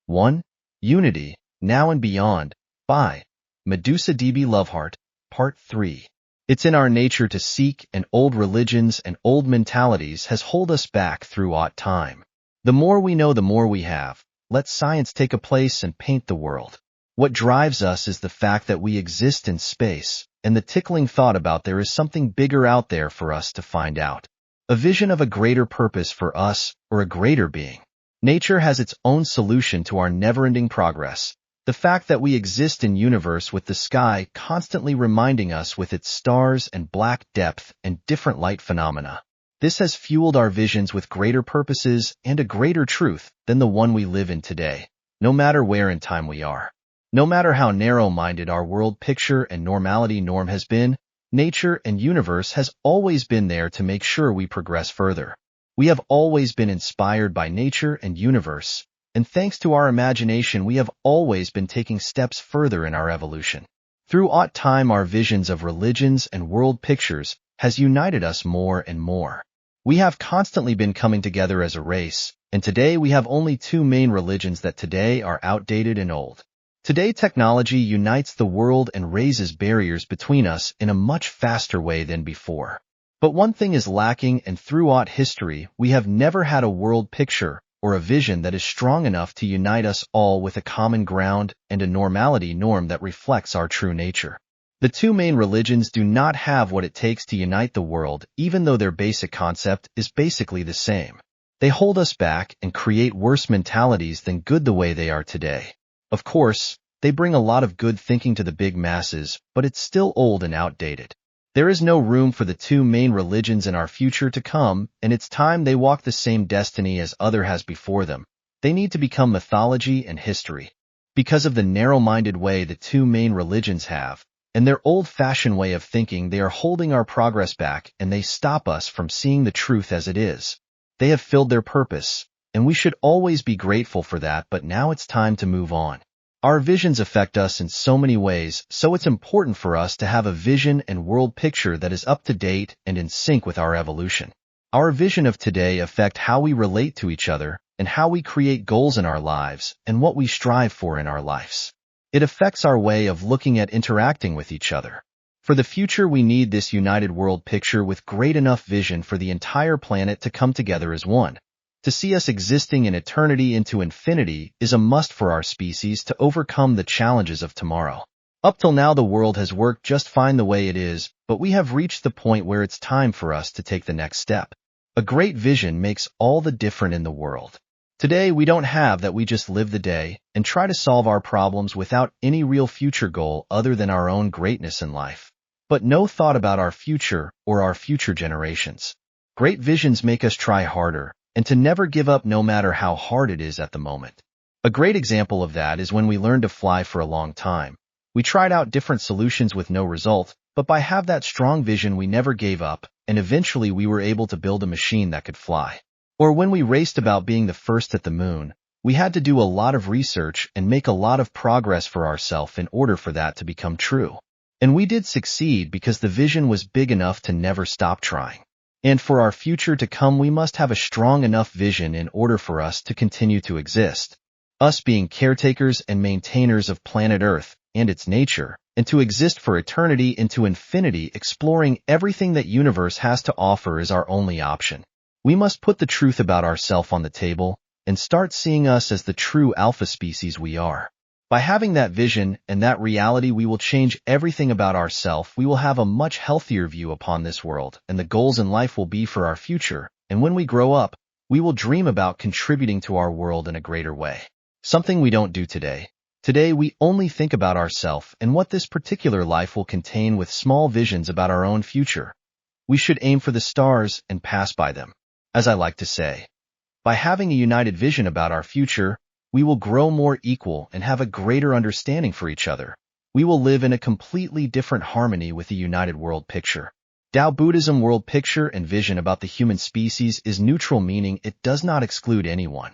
1. Unity, Now and Beyond, by Medusa DB Loveheart, Part 3. It's in our nature to seek, and old religions and old mentalities has hold us back throughout time. The more we know, the more we have. Let science take a place and paint the world. What drives us is the fact that we exist in space, and the tickling thought about there is something bigger out there for us to find out. A vision of a greater purpose for us, or a greater being. Nature has its own solution to our never-ending progress. The fact that we exist in universe with the sky constantly reminding us with its stars and black depth and different light phenomena. This has fueled our visions with greater purposes and a greater truth than the one we live in today, no matter where in time we are. No matter how narrow-minded our world picture and normality norm has been, nature and universe has always been there to make sure we progress further. We have always been inspired by nature and universe, and thanks to our imagination we have always been taking steps further in our evolution. Throughout time our visions of religions and world pictures has united us more and more. We have constantly been coming together as a race, and today we have only two main religions that today are outdated and old. Today technology unites the world and raises barriers between us in a much faster way than before. But one thing is lacking, and throughout history we have never had a world picture or a vision that is strong enough to unite us all with a common ground and a normality norm that reflects our true nature. The two main religions do not have what it takes to unite the world, even though their basic concept is basically the same. They hold us back and create worse mentalities than good the way they are today. Of course, they bring a lot of good thinking to the big masses, but it's still old and outdated. There is no room for the two main religions in our future to come, and it's time they walk the same destiny as other has before them. They need to become mythology and history. Because of the narrow-minded way the two main religions have, and their old-fashioned way of thinking, they are holding our progress back, and they stop us from seeing the truth as it is. They have filled their purpose, and we should always be grateful for that, but now it's time to move on. Our visions affect us in so many ways, so it's important for us to have a vision and world picture that is up to date and in sync with our evolution. Our vision of today affect how we relate to each other and how we create goals in our lives and what we strive for in our lives. It affects our way of looking at interacting with each other. For the future, we need this united world picture with great enough vision for the entire planet to come together as one. To see us existing in eternity into infinity is a must for our species to overcome the challenges of tomorrow. Up till now the world has worked just fine the way it is, but we have reached the point where it's time for us to take the next step. A great vision makes all the difference in the world. Today we don't have that, we just live the day and try to solve our problems without any real future goal other than our own greatness in life. But no thought about our future or our future generations. Great visions make us try harder, and to never give up no matter how hard it is at the moment. A great example of that is when we learned to fly for a long time. We tried out different solutions with no result, but by have that strong vision we never gave up, and eventually we were able to build a machine that could fly. Or when we raced about being the first at the moon, we had to do a lot of research and make a lot of progress for ourselves in order for that to become true. And we did succeed because the vision was big enough to never stop trying. And for our future to come we must have a strong enough vision in order for us to continue to exist. Us being caretakers and maintainers of planet Earth and its nature, and to exist for eternity into infinity, exploring everything that universe has to offer is our only option. We must put the truth about ourselves on the table and start seeing us as the true alpha species we are. By having that vision and that reality, we will change everything about ourselves. We will have a much healthier view upon this world, and the goals in life will be for our future. And when we grow up, we will dream about contributing to our world in a greater way. Something we don't do today. Today we only think about ourselves and what this particular life will contain with small visions about our own future. We should aim for the stars and pass by them. As I like to say, by having a united vision about our future, we will grow more equal and have a greater understanding for each other. We will live in a completely different harmony with the united world picture. Dao Buddhism world picture and vision about the human species is neutral, meaning it does not exclude anyone.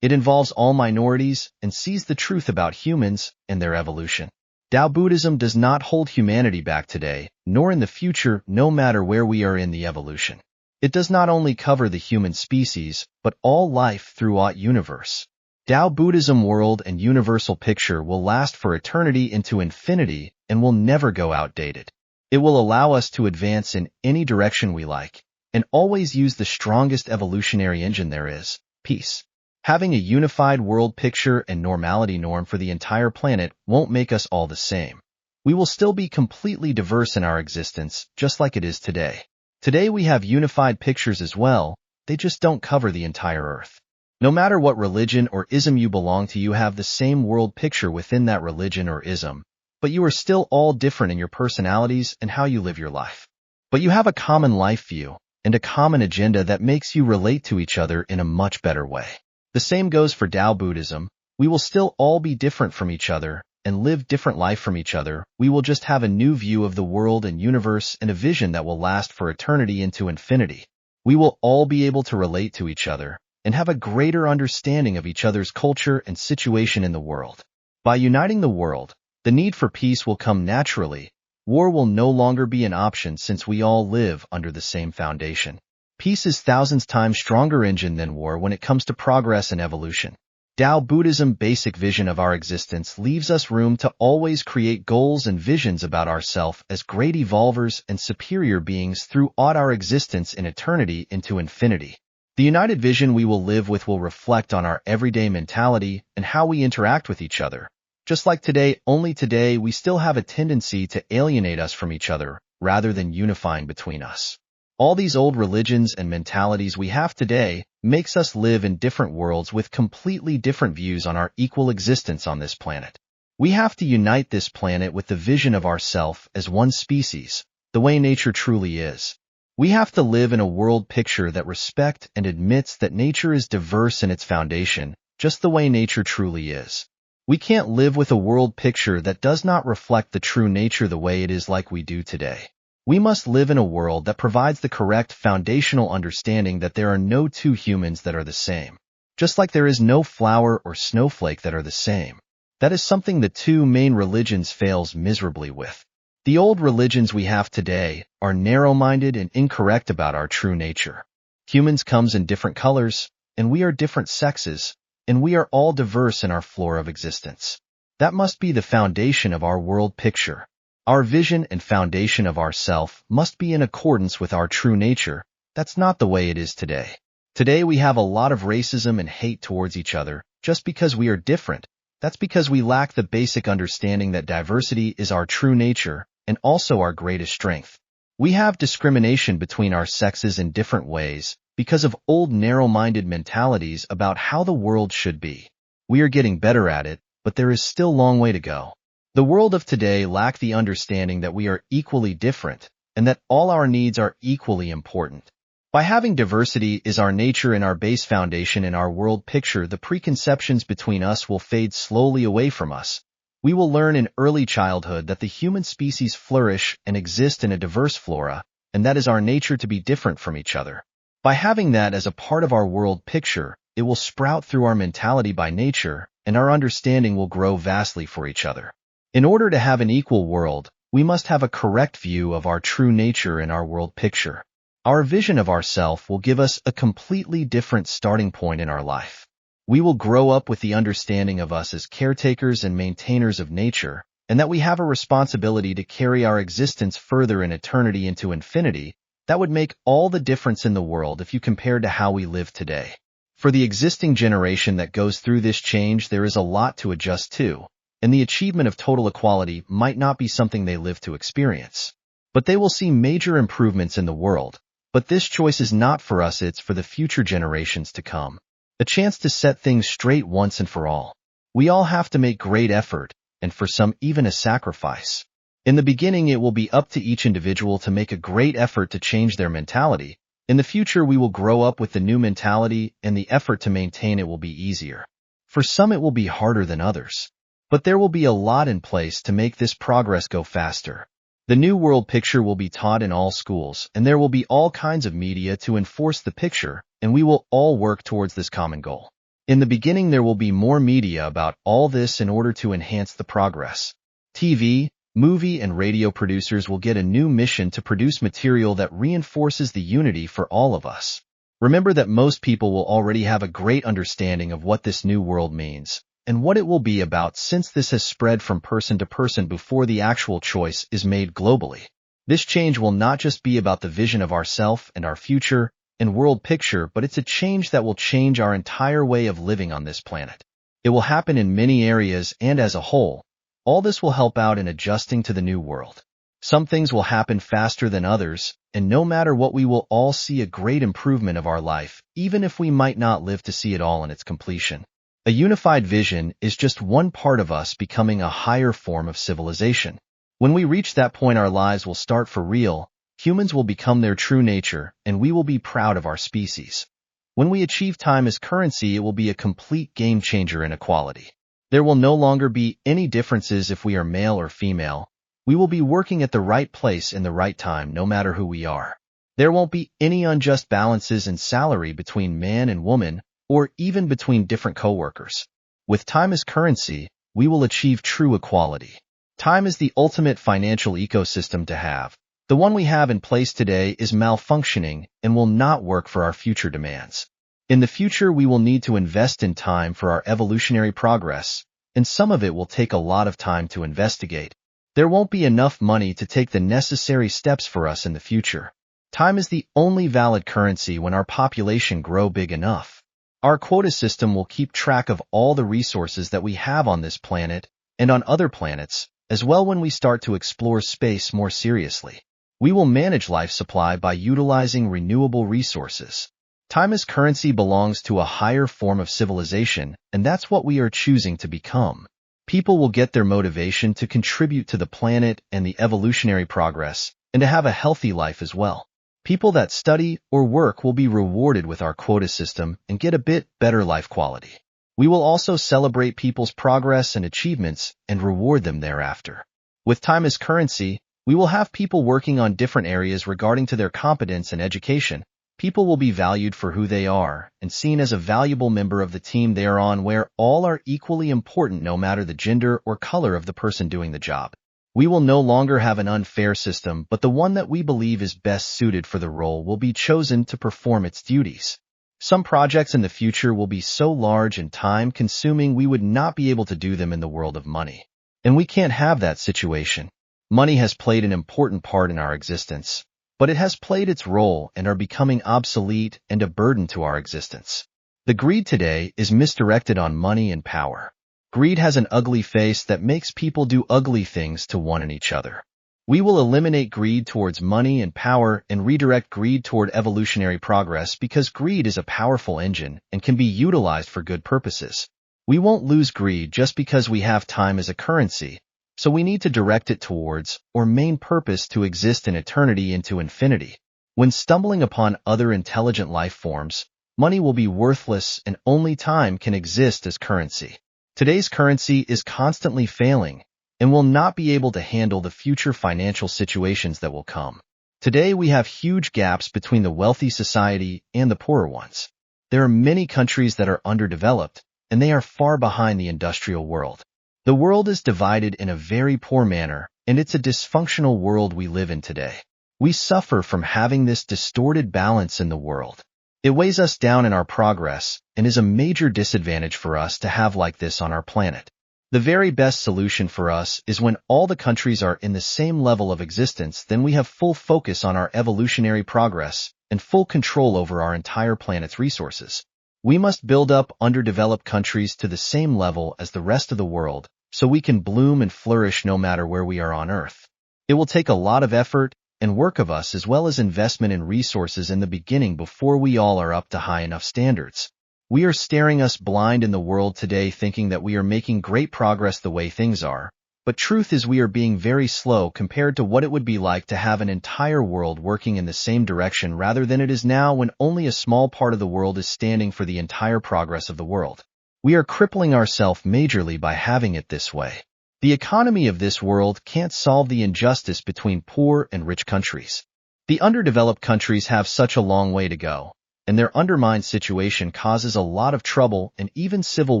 It involves all minorities and sees the truth about humans and their evolution. Dao Buddhism does not hold humanity back today, nor in the future, no matter where we are in the evolution. It does not only cover the human species, but all life throughout universe. Dao Buddhism world and universal picture will last for eternity into infinity and will never go outdated. It will allow us to advance in any direction we like and always use the strongest evolutionary engine there is, peace. Having a unified world picture and normality norm for the entire planet won't make us all the same. We will still be completely diverse in our existence, just like it is today. Today we have unified pictures as well, they just don't cover the entire Earth. No matter what religion or ism you belong to, you have the same world picture within that religion or ism, but you are still all different in your personalities and how you live your life. But you have a common life view and a common agenda that makes you relate to each other in a much better way. The same goes for Dao Buddhism. We will still all be different from each other and live different life from each other. We will just have a new view of the world and universe and a vision that will last for eternity into infinity. We will all be able to relate to each other and have a greater understanding of each other's culture and situation in the world. By uniting the world, the need for peace will come naturally. War will no longer be an option since we all live under the same foundation. Peace is thousands times stronger engine than war when it comes to progress and evolution. Dao Buddhism basic vision of our existence leaves us room to always create goals and visions about ourselves as great evolvers and superior beings throughout our existence in eternity into infinity. The united vision we will live with will reflect on our everyday mentality and how we interact with each other. Just like today, only today we still have a tendency to alienate us from each other rather than unifying between us. All these old religions and mentalities we have today makes us live in different worlds with completely different views on our equal existence on this planet. We have to unite this planet with the vision of ourself as one species, the way nature truly is. We have to live in a world picture that respects and admits that nature is diverse in its foundation, just the way nature truly is. We can't live with a world picture that does not reflect the true nature the way it is like we do today. We must live in a world that provides the correct foundational understanding that there are no two humans that are the same. Just like there is no flower or snowflake that are the same. That is something the two main religions fails miserably with. The old religions we have today are narrow-minded and incorrect about our true nature. Humans comes in different colors, and we are different sexes, and we are all diverse in our flora of existence. That must be the foundation of our world picture. Our vision and foundation of ourself must be in accordance with our true nature. That's not the way it is today. Today we have a lot of racism and hate towards each other just because we are different. That's because we lack the basic understanding that diversity is our true nature and also our greatest strength. We have discrimination between our sexes in different ways because of old narrow-minded mentalities about how the world should be. We are getting better at it, but there is still a long way to go. The world of today lacks the understanding that we are equally different and that all our needs are equally important. By having diversity is our nature and our base foundation in our world picture, the preconceptions between us will fade slowly away from us. We will learn in early childhood that the human species flourish and exist in a diverse flora, and that is our nature to be different from each other. By having that as a part of our world picture, it will sprout through our mentality by nature, and our understanding will grow vastly for each other. In order to have an equal world, we must have a correct view of our true nature in our world picture. Our vision of ourself will give us a completely different starting point in our life. We will grow up with the understanding of us as caretakers and maintainers of nature, and that we have a responsibility to carry our existence further in eternity into infinity. That would make all the difference in the world if you compared to how we live today. For the existing generation that goes through this change, there is a lot to adjust to, and the achievement of total equality might not be something they live to experience. But they will see major improvements in the world. But this choice is not for us, it's for the future generations to come. A chance to set things straight once and for all. We all have to make great effort, and for some even a sacrifice. In the beginning, it will be up to each individual to make a great effort to change their mentality. In the future, we will grow up with the new mentality, and the effort to maintain it will be easier. For some, it will be harder than others. But there will be a lot in place to make this progress go faster. The new world picture will be taught in all schools, and there will be all kinds of media to enforce the picture, and we will all work towards this common goal. In the beginning, there will be more media about all this in order to enhance the progress. TV, movie, and radio producers will get a new mission to produce material that reinforces the unity for all of us. Remember that most people will already have a great understanding of what this new world means and what it will be about, since this has spread from person to person before the actual choice is made globally. This change will not just be about the vision of ourself and our future and world picture, but it's a change that will change our entire way of living on this planet. It will happen in many areas, and as a whole, all this will help out in adjusting to the new world. Some things will happen faster than others, and no matter what, we will all see a great improvement of our life, even if we might not live to see it all in its completion. A unified vision is just one part of us becoming a higher form of civilization. When we reach that point, our lives will start for real, humans will become their true nature, and we will be proud of our species. When we achieve time as currency, it will be a complete game changer in equality. There will no longer be any differences if we are male or female. We will be working at the right place in the right time, no matter who we are. There won't be any unjust balances in salary between man and woman, or even between different coworkers. With time as currency, we will achieve true equality. Time is the ultimate financial ecosystem to have. The one we have in place today is malfunctioning and will not work for our future demands. In the future, we will need to invest in time for our evolutionary progress, and some of it will take a lot of time to investigate. There won't be enough money to take the necessary steps for us in the future. Time is the only valid currency when our population grows big enough. Our quota system will keep track of all the resources that we have on this planet and on other planets, as well. When we start to explore space more seriously, we will manage life supply by utilizing renewable resources. Time as currency belongs to a higher form of civilization, and that's what we are choosing to become. People will get their motivation to contribute to the planet and the evolutionary progress, and to have a healthy life as well. People that study or work will be rewarded with our quota system and get a bit better life quality. We will also celebrate people's progress and achievements and reward them thereafter. With time as currency, we will have people working on different areas regarding to their competence and education. People will be valued for who they are and seen as a valuable member of the team they are on, where all are equally important no matter the gender or color of the person doing the job. We will no longer have an unfair system, but the one that we believe is best suited for the role will be chosen to perform its duties. Some projects in the future will be so large and time-consuming we would not be able to do them in the world of money. And we can't have that situation. Money has played an important part in our existence, but it has played its role and are becoming obsolete and a burden to our existence. The greed today is misdirected on money and power. Greed has an ugly face that makes people do ugly things to one and each other. We will eliminate greed towards money and power and redirect greed toward evolutionary progress, because greed is a powerful engine and can be utilized for good purposes. We won't lose greed just because we have time as a currency, so we need to direct it towards our main purpose, to exist in eternity into infinity. When stumbling upon other intelligent life forms, money will be worthless and only time can exist as currency. Today's currency is constantly failing and will not be able to handle the future financial situations that will come. Today we have huge gaps between the wealthy society and the poorer ones. There are many countries that are underdeveloped, and they are far behind the industrial world. The world is divided in a very poor manner, and it's a dysfunctional world we live in today. We suffer from having this distorted balance in the world. It weighs us down in our progress and is a major disadvantage for us to have like this on our planet. The very best solution for us is when all the countries are in the same level of existence. Then we have full focus on our evolutionary progress and full control over our entire planet's resources. We must build up underdeveloped countries to the same level as the rest of the world, so we can bloom and flourish no matter where we are on Earth. It will take a lot of effort and work of us, as well as investment in resources in the beginning, before we all are up to high enough standards. We are staring us blind in the world today, thinking that we are making great progress the way things are, but truth is we are being very slow compared to what it would be like to have an entire world working in the same direction rather than it is now, when only a small part of the world is standing for the entire progress of the world. We are crippling ourselves majorly by having it this way. The economy of this world can't solve the injustice between poor and rich countries. The underdeveloped countries have such a long way to go, and their undermined situation causes a lot of trouble and even civil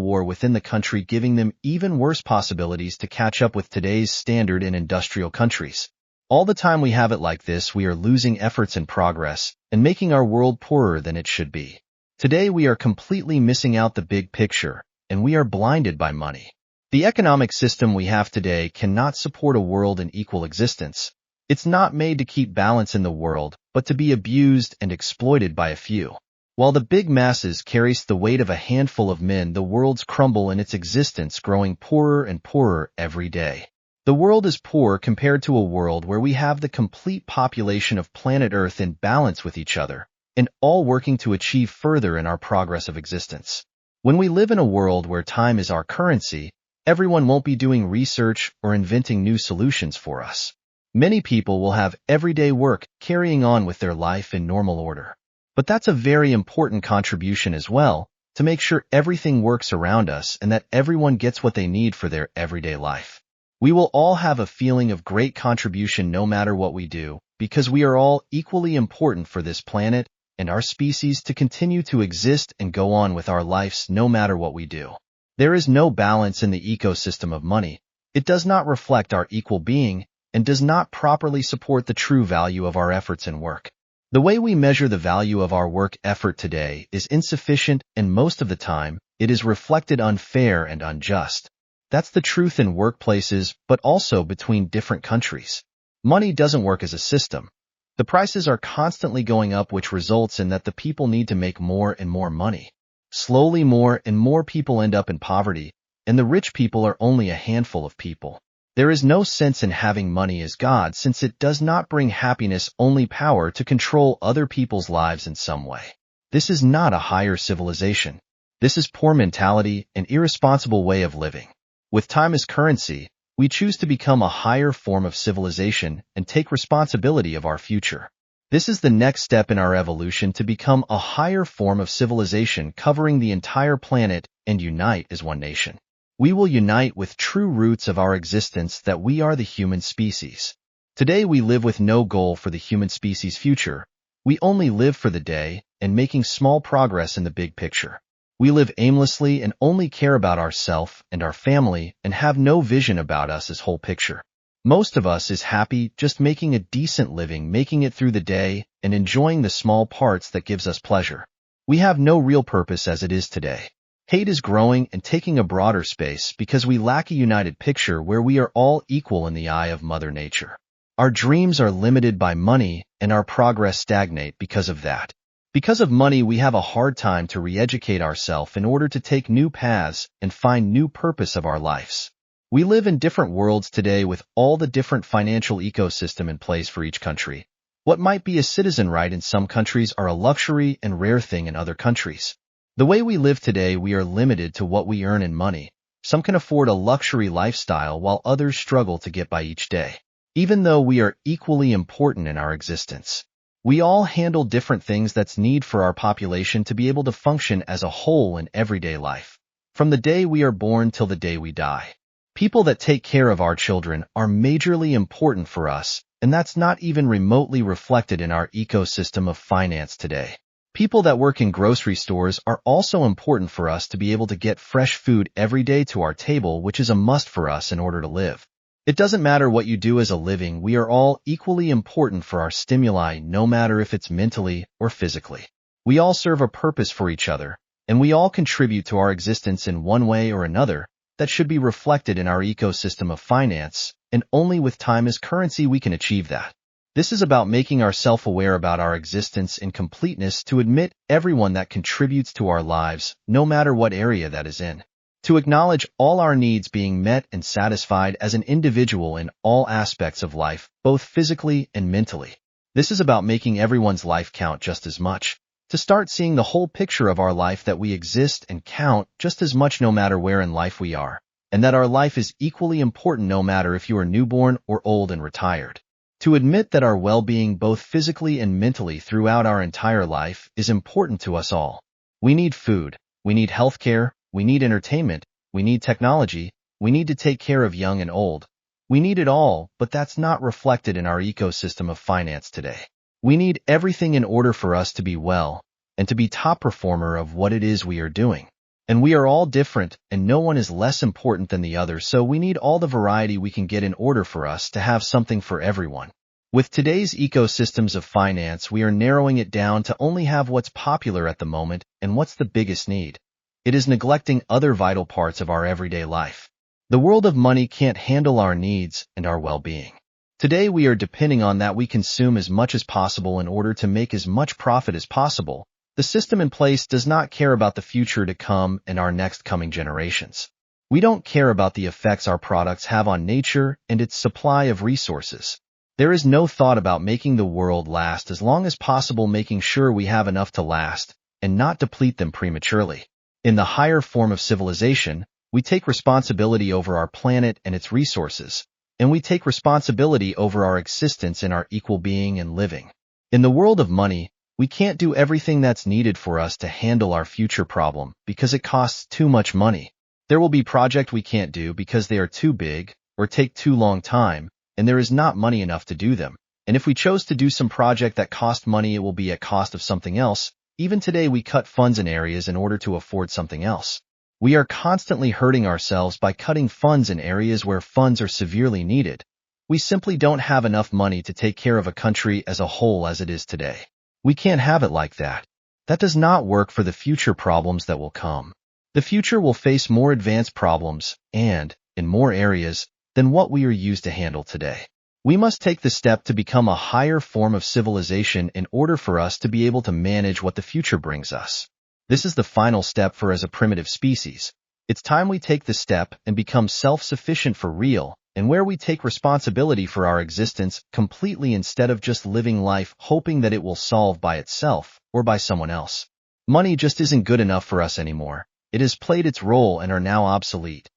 war within the country, giving them even worse possibilities to catch up with today's standard in industrial countries. All the time we have it like this, we are losing efforts and progress and making our world poorer than it should be. Today we are completely missing out the big picture, and we are blinded by money. The economic system we have today cannot support a world in equal existence. It's not made to keep balance in the world, but to be abused and exploited by a few. While the big masses carries the weight of a handful of men, the world's crumble in its existence, growing poorer and poorer every day. The world is poor compared to a world where we have the complete population of planet Earth in balance with each other, and all working to achieve further in our progress of existence. When we live in a world where time is our currency, everyone won't be doing research or inventing new solutions for us. Many people will have everyday work carrying on with their life in normal order. But that's a very important contribution as well, to make sure everything works around us and that everyone gets what they need for their everyday life. We will all have a feeling of great contribution no matter what we do, because we are all equally important for this planet and our species to continue to exist and go on with our lives no matter what we do. There is no balance in the ecosystem of money. It does not reflect our equal being and does not properly support the true value of our efforts and work. The way we measure the value of our work effort today is insufficient, and most of the time, it is reflected unfair and unjust. That's the truth in workplaces, but also between different countries. Money doesn't work as a system. The prices are constantly going up, which results in that the people need to make more and more money. Slowly more and more people end up in poverty, and the rich people are only a handful of people. There is no sense in having money as God, since it does not bring happiness, only power to control other people's lives in some way. This is not a higher civilization. This is poor mentality and irresponsible way of living. With time as currency, we choose to become a higher form of civilization and take responsibility of our future. This is the next step in our evolution to become a higher form of civilization covering the entire planet and unite as one nation. We will unite with true roots of our existence, that we are the human species. Today we live with no goal for the human species' future. We only live for the day and making small progress in the big picture. We live aimlessly and only care about ourselves and our family and have no vision about us as whole picture. Most of us is happy just making a decent living, making it through the day and enjoying the small parts that gives us pleasure. We have no real purpose as it is today. Hate is growing and taking a broader space because we lack a united picture where we are all equal in the eye of Mother Nature. Our dreams are limited by money and our progress stagnate because of that. Because of money, we have a hard time to re-educate ourselves in order to take new paths and find new purpose of our lives. We live in different worlds today with all the different financial ecosystem in place for each country. What might be a citizen right in some countries are a luxury and rare thing in other countries. The way we live today, we are limited to what we earn in money. Some can afford a luxury lifestyle while others struggle to get by each day. Even though we are equally important in our existence, we all handle different things that's need for our population to be able to function as a whole in everyday life, from the day we are born till the day we die. People that take care of our children are majorly important for us, and that's not even remotely reflected in our ecosystem of finance today. People that work in grocery stores are also important for us to be able to get fresh food every day to our table, which is a must for us in order to live. It doesn't matter what you do as a living, we are all equally important for our stimuli, no matter if it's mentally or physically. We all serve a purpose for each other, and we all contribute to our existence in one way or another that should be reflected in our ecosystem of finance, and only with time as currency we can achieve that. This is about making ourselves aware about our existence in completeness, to admit everyone that contributes to our lives, no matter what area that is in. To acknowledge all our needs being met and satisfied as an individual in all aspects of life, both physically and mentally. This is about making everyone's life count just as much. To start seeing the whole picture of our life, that we exist and count just as much no matter where in life we are, and that our life is equally important no matter if you are newborn or old and retired. To admit that our well-being, both physically and mentally throughout our entire life, is important to us all. We need food, we need healthcare, we need entertainment, we need technology, we need to take care of young and old. We need it all, but that's not reflected in our ecosystem of finance today. We need everything in order for us to be well, and to be top performer of what it is we are doing. And we are all different, and no one is less important than the other, so we need all the variety we can get in order for us to have something for everyone. With today's ecosystems of finance, we are narrowing it down to only have what's popular at the moment and what's the biggest need. It is neglecting other vital parts of our everyday life. The world of money can't handle our needs and our well-being. Today we are depending on that we consume as much as possible in order to make as much profit as possible. The system in place does not care about the future to come and our next coming generations. We don't care about the effects our products have on nature and its supply of resources. There is no thought about making the world last as long as possible, making sure we have enough to last and not deplete them prematurely. In the higher form of civilization, we take responsibility over our planet and its resources, and we take responsibility over our existence and our equal being and living. In the world of money, we can't do everything that's needed for us to handle our future problem because it costs too much money. There will be projects we can't do because they are too big or take too long time, and there is not money enough to do them. And if we chose to do some project that cost money, it will be at cost of something else. Even today, we cut funds in areas in order to afford something else. We are constantly hurting ourselves by cutting funds in areas where funds are severely needed. We simply don't have enough money to take care of a country as a whole as it is today. We can't have it like that. That does not work for the future problems that will come. The future will face more advanced problems and, in more areas, than what we are used to handle today. We must take the step to become a higher form of civilization in order for us to be able to manage what the future brings us. This is the final step for as a primitive species. It's time we take the step and become self-sufficient for real, and where we take responsibility for our existence completely instead of just living life hoping that it will solve by itself or by someone else. Money just isn't good enough for us anymore. It has played its role and are now obsolete.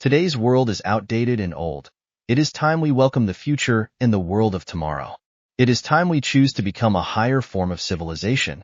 Today's world is outdated and old. It is time we welcome the future and the world of tomorrow. It is time we choose to become a higher form of civilization.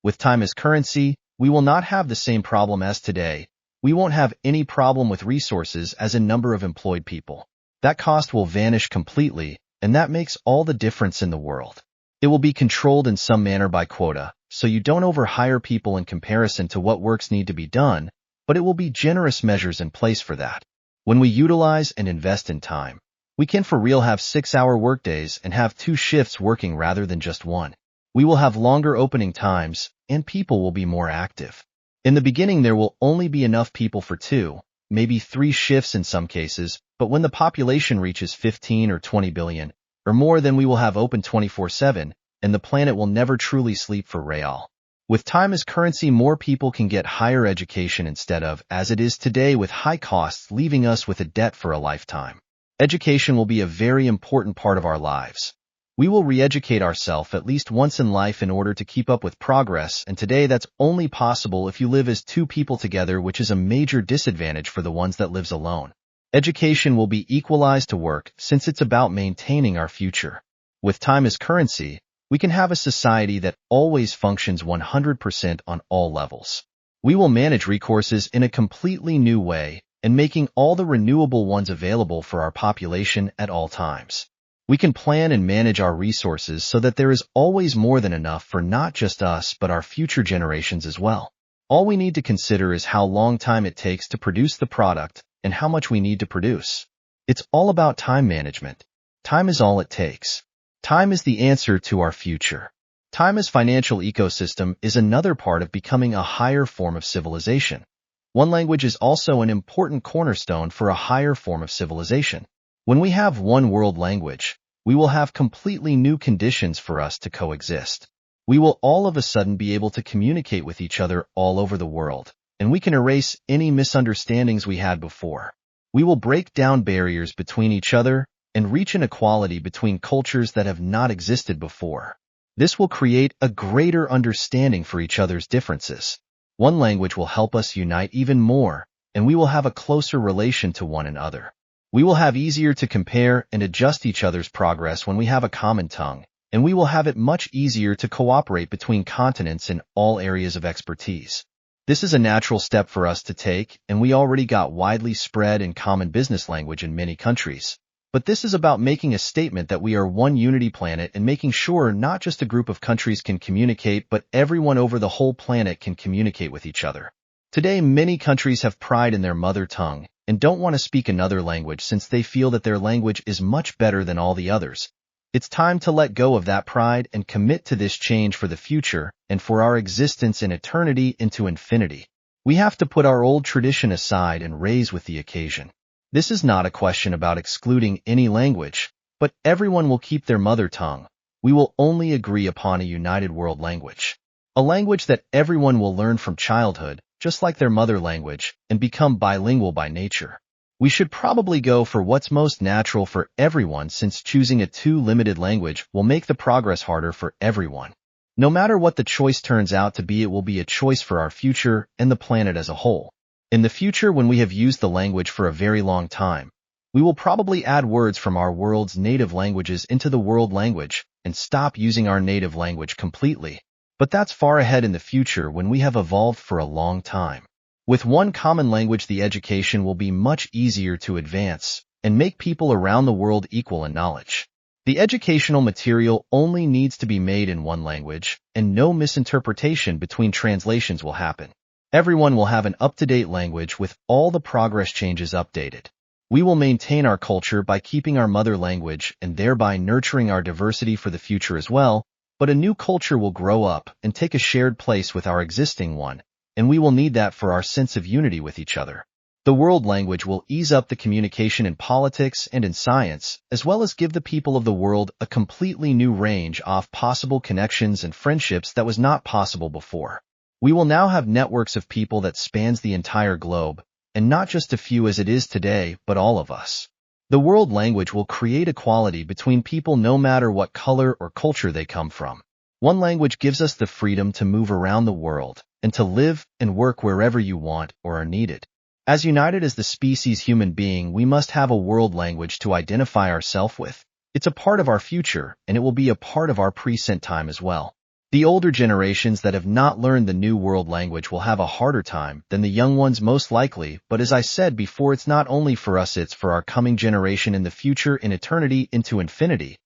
With time as currency, we will not have the same problem as today. We won't have any problem with resources as a number of employed people. That cost will vanish completely, and that makes all the difference in the world. It will be controlled in some manner by quota, so you don't overhire people in comparison to what works need to be done, but it will be generous measures in place for that. When we utilize and invest in time, we can for real have 6-hour workdays and have 2 shifts working rather than just one. We will have longer opening times, and people will be more active. In the beginning, there will only be enough people for 2, maybe 3 shifts in some cases, but when the population reaches 15 or 20 billion, or more, then we will have open 24/7, and the planet will never truly sleep for real. With time as currency, more people can get higher education instead of, as it is today, with high costs leaving us with a debt for a lifetime. Education will be a very important part of our lives. We will re-educate ourselves at least once in life in order to keep up with progress, and today that's only possible if you live as 2 people together, which is a major disadvantage for the ones that lives alone. Education will be equalized to work since it's about maintaining our future. With time as currency, we can have a society that always functions 100% on all levels. We will manage resources in a completely new way and making all the renewable ones available for our population at all times. We can plan and manage our resources so that there is always more than enough for not just us but our future generations as well. All we need to consider is how long time it takes to produce the product and how much we need to produce. It's all about time management. Time is all it takes. Time is the answer to our future. Time as financial ecosystem is another part of becoming a higher form of civilization. One language is also an important cornerstone for a higher form of civilization. When we have one world language, we will have completely new conditions for us to coexist. We will all of a sudden be able to communicate with each other all over the world, and we can erase any misunderstandings we had before. We will break down barriers between each other and reach an equality between cultures that have not existed before. This will create a greater understanding for each other's differences. One language will help us unite even more, and we will have a closer relation to one another. We will have easier to compare and adjust each other's progress when we have a common tongue, and we will have it much easier to cooperate between continents in all areas of expertise. This is a natural step for us to take, and we already got widely spread and common business language in many countries. But this is about making a statement that we are one unity planet and making sure not just a group of countries can communicate, but everyone over the whole planet can communicate with each other. Today, many countries have pride in their mother tongue and don't want to speak another language since they feel that their language is much better than all the others. It's time to let go of that pride and commit to this change for the future and for our existence in eternity into infinity. We have to put our old tradition aside and raise with the occasion. This is not a question about excluding any language, but everyone will keep their mother tongue. We will only agree upon a united world language. A language that everyone will learn from childhood, just like their mother language, and become bilingual by nature. We should probably go for what's most natural for everyone, since choosing a too limited language will make the progress harder for everyone. No matter what the choice turns out to be, it will be a choice for our future and the planet as a whole. In the future, when we have used the language for a very long time, we will probably add words from our world's native languages into the world language and stop using our native language completely. But that's far ahead in the future when we have evolved for a long time. With one common language, the education will be much easier to advance and make people around the world equal in knowledge. The educational material only needs to be made in one language, and no misinterpretation between translations will happen. Everyone will have an up-to-date language with all the progress changes updated. We will maintain our culture by keeping our mother language and thereby nurturing our diversity for the future as well, but a new culture will grow up and take a shared place with our existing one, and we will need that for our sense of unity with each other. The world language will ease up the communication in politics and in science, as well as give the people of the world a completely new range of possible connections and friendships that was not possible before. We will now have networks of people that spans the entire globe, and not just a few as it is today, but all of us. The world language will create equality between people no matter what color or culture they come from. One language gives us the freedom to move around the world and to live and work wherever you want or are needed. As united as the species human being, we must have a world language to identify ourselves with. It's a part of our future, and it will be a part of our present time as well. The older generations that have not learned the new world language will have a harder time than the young ones most likely, but as I said before, it's not only for us, it's for our coming generation in the future, in eternity into infinity.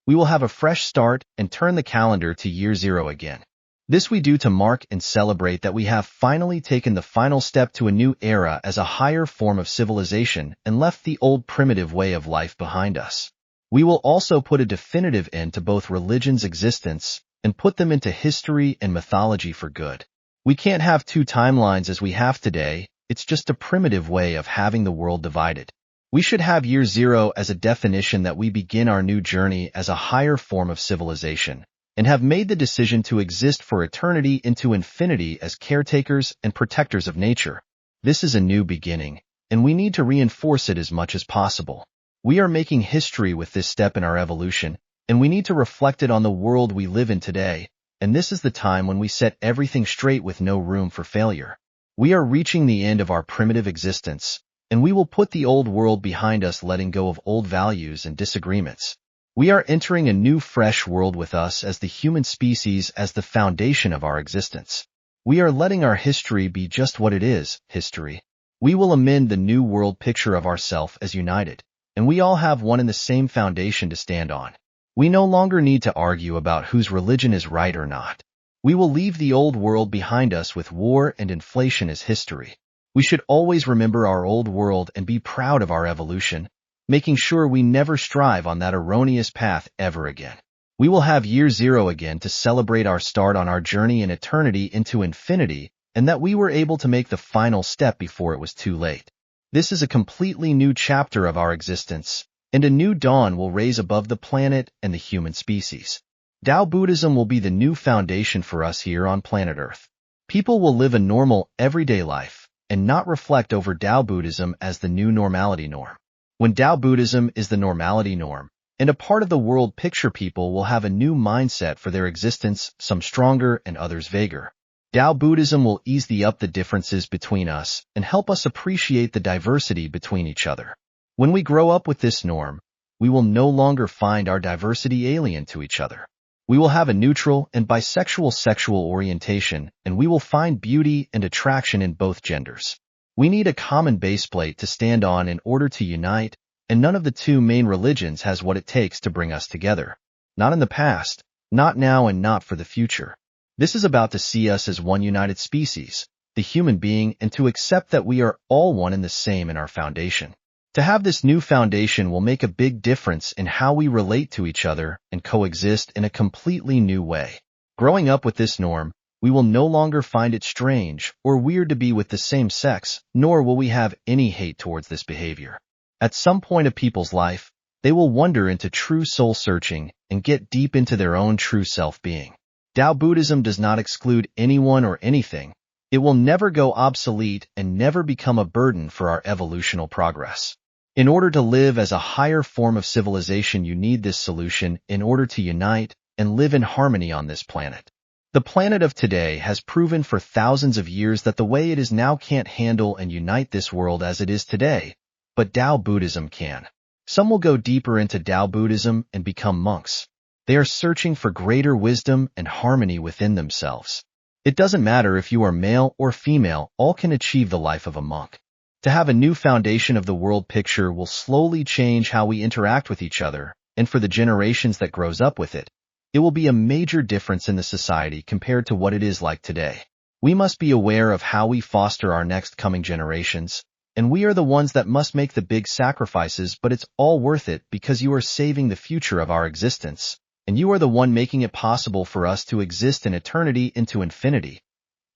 We will have a fresh start and turn the calendar to year zero again. This we do to mark and celebrate that we have finally taken the final step to a new era as a higher form of civilization and left the old primitive way of life behind us. We will also put a definitive end to both religions' existence and put them into history and mythology for good. We can't have two timelines as we have today. It's just a primitive way of having the world divided. We should have year zero as a definition that we begin our new journey as a higher form of civilization and have made the decision to exist for eternity into infinity as caretakers and protectors of nature. This is a new beginning, and we need to reinforce it as much as possible. We are making history with this step in our evolution, and we need to reflect it on the world we live in today, and this is the time when we set everything straight with no room for failure. We are reaching the end of our primitive existence, and we will put the old world behind us, letting go of old values and disagreements. We are entering a new fresh world with us as the human species as the foundation of our existence. We are letting our history be just what it is, history. We will amend the new world picture of ourselves as united, and we all have one and the same foundation to stand on. We no longer need to argue about whose religion is right or not. We will leave the old world behind us with war and inflation as history. We should always remember our old world and be proud of our evolution, making sure we never strive on that erroneous path ever again. We will have year zero again to celebrate our start on our journey in eternity into infinity, and that we were able to make the final step before it was too late. This is a completely new chapter of our existence, and a new dawn will raise above the planet and the human species. Dao Buddhism will be the new foundation for us here on planet Earth. People will live a normal, everyday life, and not reflect over Dao Buddhism as the new normality norm. When Dao Buddhism is the normality norm, and a part of the world picture, people will have a new mindset for their existence, some stronger and others vaguer. Dao Buddhism will ease up the differences between us and help us appreciate the diversity between each other. When we grow up with this norm, we will no longer find our diversity alien to each other. We will have a neutral and bisexual sexual orientation, and we will find beauty and attraction in both genders. We need a common baseplate to stand on in order to unite, and none of the two main religions has what it takes to bring us together. Not in the past, not now, and not for the future. This is about to see us as one united species, the human being, and to accept that we are all one and the same in our foundation. To have this new foundation will make a big difference in how we relate to each other and coexist in a completely new way. Growing up with this norm, we will no longer find it strange or weird to be with the same sex, nor will we have any hate towards this behavior. At some point of people's life, they will wander into true soul searching and get deep into their own true self-being. Dao Buddhism does not exclude anyone or anything. It will never go obsolete and never become a burden for our evolutional progress. In order to live as a higher form of civilization, you need this solution in order to unite and live in harmony on this planet. The planet of today has proven for thousands of years that the way it is now can't handle and unite this world as it is today, but Dao Buddhism can. Some will go deeper into Dao Buddhism and become monks. They are searching for greater wisdom and harmony within themselves. It doesn't matter if you are male or female, all can achieve the life of a monk. To have a new foundation of the world picture will slowly change how we interact with each other, and for the generations that grows up with it, it will be a major difference in the society compared to what it is like today. We must be aware of how we foster our next coming generations, and we are the ones that must make the big sacrifices, but it's all worth it because you are saving the future of our existence, and you are the one making it possible for us to exist in eternity into infinity.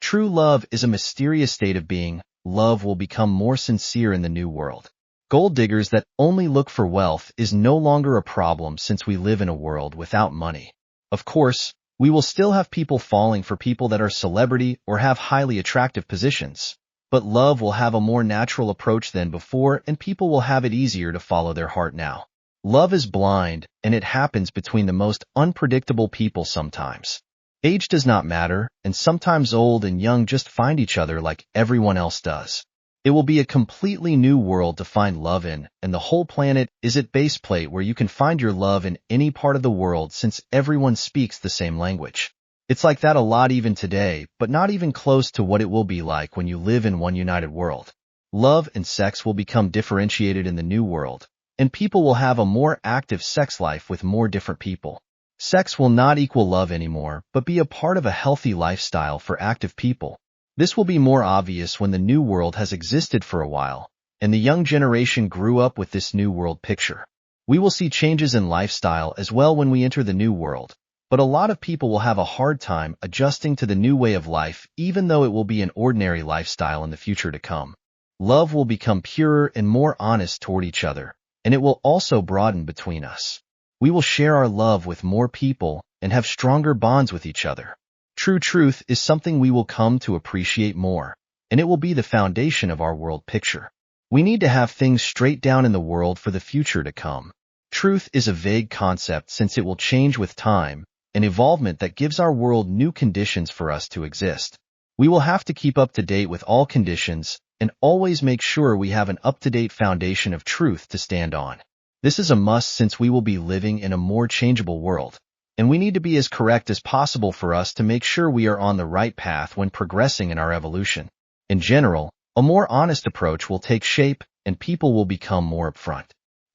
True love is a mysterious state of being. Love will become more sincere in the new world. Gold diggers that only look for wealth is no longer a problem since we live in a world without money. Of course, we will still have people falling for people that are celebrity or have highly attractive positions. But love will have a more natural approach than before, and people will have it easier to follow their heart now. Love is blind, and it happens between the most unpredictable people sometimes. Age does not matter, and sometimes old and young just find each other like everyone else does. It will be a completely new world to find love in, and the whole planet is at base plate where you can find your love in any part of the world since everyone speaks the same language. It's like that a lot even today, but not even close to what it will be like when you live in one united world. Love and sex will become differentiated in the new world, and people will have a more active sex life with more different people. Sex will not equal love anymore, but be a part of a healthy lifestyle for active people. This will be more obvious when the new world has existed for a while, and the young generation grew up with this new world picture. We will see changes in lifestyle as well when we enter the new world, but a lot of people will have a hard time adjusting to the new way of life, even though it will be an ordinary lifestyle in the future to come. Love will become purer and more honest toward each other, and it will also broaden between us. We will share our love with more people and have stronger bonds with each other. True truth is something we will come to appreciate more, and it will be the foundation of our world picture. We need to have things straight down in the world for the future to come. Truth is a vague concept since it will change with time, an evolvement that gives our world new conditions for us to exist. We will have to keep up to date with all conditions and always make sure we have an up-to-date foundation of truth to stand on. This is a must since we will be living in a more changeable world, and we need to be as correct as possible for us to make sure we are on the right path when progressing in our evolution. In general, a more honest approach will take shape and people will become more upfront.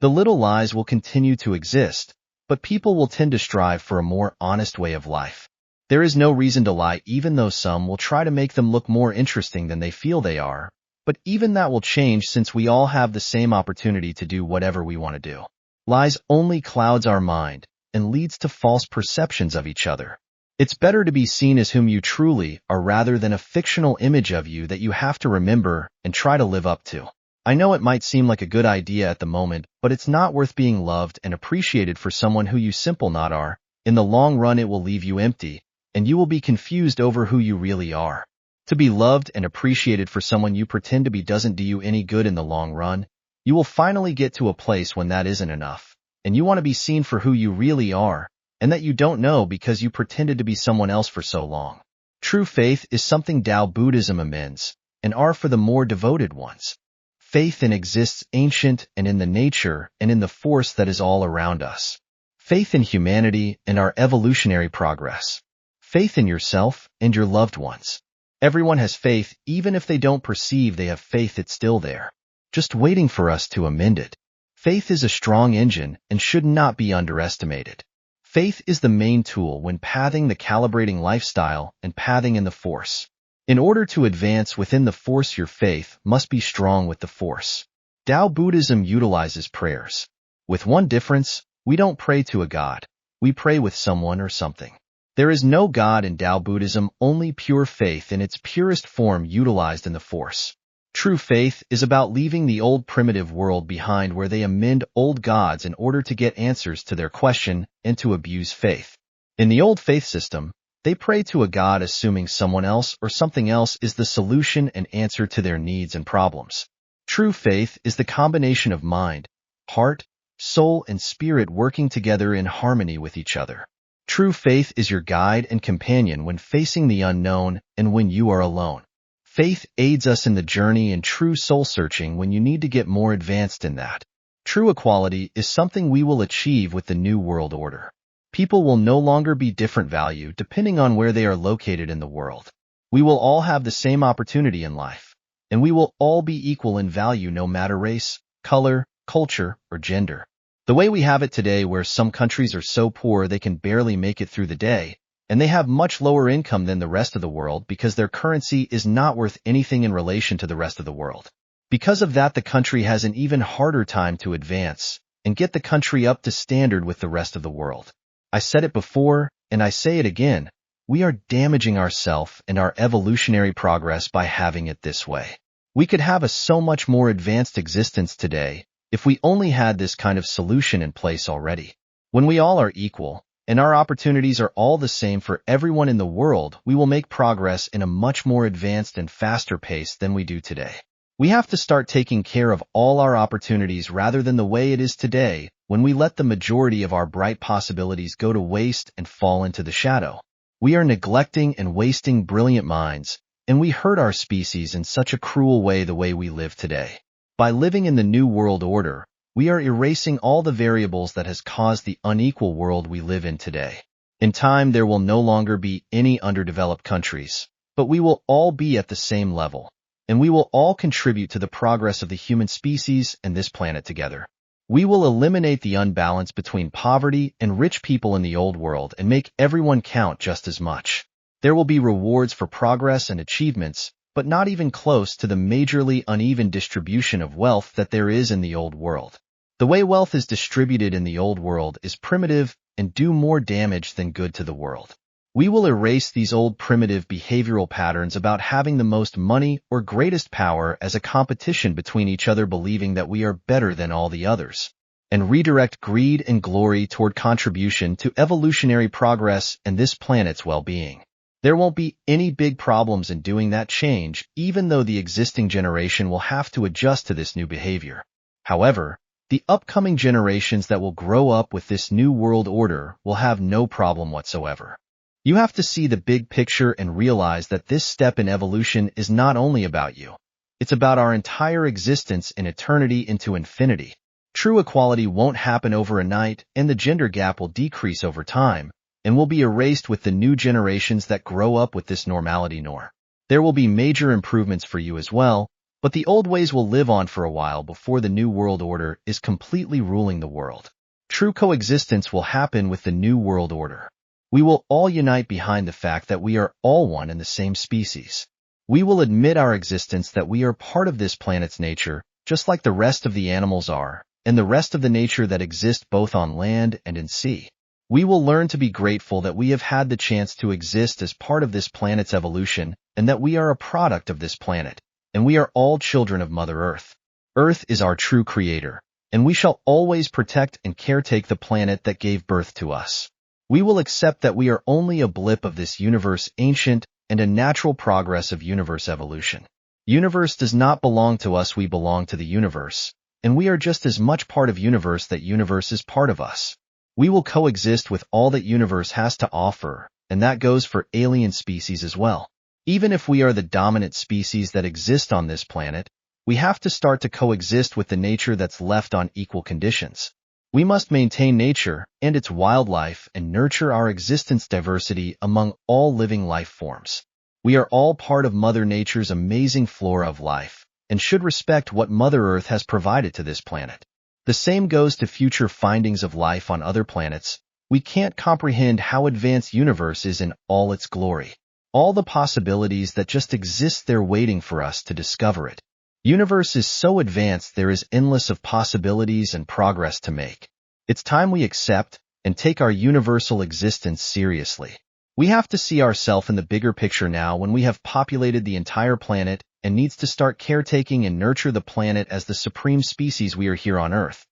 The little lies will continue to exist, but people will tend to strive for a more honest way of life. There is no reason to lie even though some will try to make them look more interesting than they feel they are, but even that will change since we all have the same opportunity to do whatever we want to do. Lies only clouds our mind and leads to false perceptions of each other. It's better to be seen as whom you truly are rather than a fictional image of you that you have to remember and try to live up to. I know it might seem like a good idea at the moment, but it's not worth being loved and appreciated for someone who you simply not are. In the long run it will leave you empty, and you will be confused over who you really are. To be loved and appreciated for someone you pretend to be doesn't do you any good in the long run. You will finally get to a place when that isn't enough, and you want to be seen for who you really are, and that you don't know because you pretended to be someone else for so long. True faith is something Dao Buddhism amends, and are for the more devoted ones. Faith in exists ancient and in the nature and in the force that is all around us. Faith in humanity and our evolutionary progress. Faith in yourself and your loved ones. Everyone has faith, even if they don't perceive they have faith, it's still there, just waiting for us to amend it. Faith is a strong engine and should not be underestimated. Faith is the main tool when pathing the calibrating lifestyle and pathing in the force. In order to advance within the force, your faith must be strong with the force. Dao Buddhism utilizes prayers. With one difference, we don't pray to a god. We pray with someone or something. There is no god in Dao Buddhism, only pure faith in its purest form utilized in the Force. True faith is about leaving the old primitive world behind where they amend old gods in order to get answers to their question and to abuse faith. In the old faith system, they pray to a god assuming someone else or something else is the solution and answer to their needs and problems. True faith is the combination of mind, heart, soul, and spirit working together in harmony with each other. True faith is your guide and companion when facing the unknown and when you are alone. Faith aids us in the journey and true soul-searching when you need to get more advanced in that. True equality is something we will achieve with the New World Order. People will no longer be different value depending on where they are located in the world. We will all have the same opportunity in life, and we will all be equal in value no matter race, color, culture, or gender. The way we have it today where some countries are so poor they can barely make it through the day, and they have much lower income than the rest of the world because their currency is not worth anything in relation to the rest of the world. Because of that, the country has an even harder time to advance and get the country up to standard with the rest of the world. I said it before, and I say it again, we are damaging ourselves and our evolutionary progress by having it this way. We could have a so much more advanced existence today if we only had this kind of solution in place already. When we all are equal, and our opportunities are all the same for everyone in the world, we will make progress in a much more advanced and faster pace than we do today. We have to start taking care of all our opportunities rather than the way it is today, when we let the majority of our bright possibilities go to waste and fall into the shadow. We are neglecting and wasting brilliant minds, and we hurt our species in such a cruel way the way we live today. By living in the New World Order, we are erasing all the variables that has caused the unequal world we live in today. In time, there will no longer be any underdeveloped countries, but we will all be at the same level, and we will all contribute to the progress of the human species and this planet together. We will eliminate the unbalance between poverty and rich people in the old world and make everyone count just as much. There will be rewards for progress and achievements, but not even close to the majorly uneven distribution of wealth that there is in the old world. The way wealth is distributed in the old world is primitive and do more damage than good to the world. We will erase these old primitive behavioral patterns about having the most money or greatest power as a competition between each other, believing that we are better than all the others, and redirect greed and glory toward contribution to evolutionary progress and this planet's well-being. There won't be any big problems in doing that change, even though the existing generation will have to adjust to this new behavior. However, the upcoming generations that will grow up with this new world order will have no problem whatsoever. You have to see the big picture and realize that this step in evolution is not only about you. It's about our entire existence in eternity into infinity. True equality won't happen overnight, and the gender gap will decrease over time, and will be erased with the new generations that grow up with this normality norm. There will be major improvements for you as well, but the old ways will live on for a while before the new world order is completely ruling the world. True coexistence will happen with the new world order. We will all unite behind the fact that we are all one and the same species. We will admit our existence, that we are part of this planet's nature, just like the rest of the animals are, and the rest of the nature that exists both on land and in sea. We will learn to be grateful that we have had the chance to exist as part of this planet's evolution, and that we are a product of this planet, and we are all children of Mother Earth. Earth is our true creator, and we shall always protect and caretake the planet that gave birth to us. We will accept that we are only a blip of this universe ancient and a natural progress of universe evolution. Universe does not belong to us, we belong to the universe, and we are just as much part of universe that universe is part of us. We will coexist with all that universe has to offer, and that goes for alien species as well. Even if we are the dominant species that exist on this planet, we have to start to coexist with the nature that's left on equal conditions. We must maintain nature and its wildlife and nurture our existence diversity among all living life forms. We are all part of Mother Nature's amazing flora of life, and should respect what Mother Earth has provided to this planet. The same goes to future findings of life on other planets. We can't comprehend how advanced universe is in all its glory. All the possibilities that just exist there waiting for us to discover it. Universe is so advanced there is endless of possibilities and progress to make. It's time we accept and take our universal existence seriously. We have to see ourselves in the bigger picture now when we have populated the entire planet and needs to start caretaking and nurture the planet as the supreme species we are here on Earth.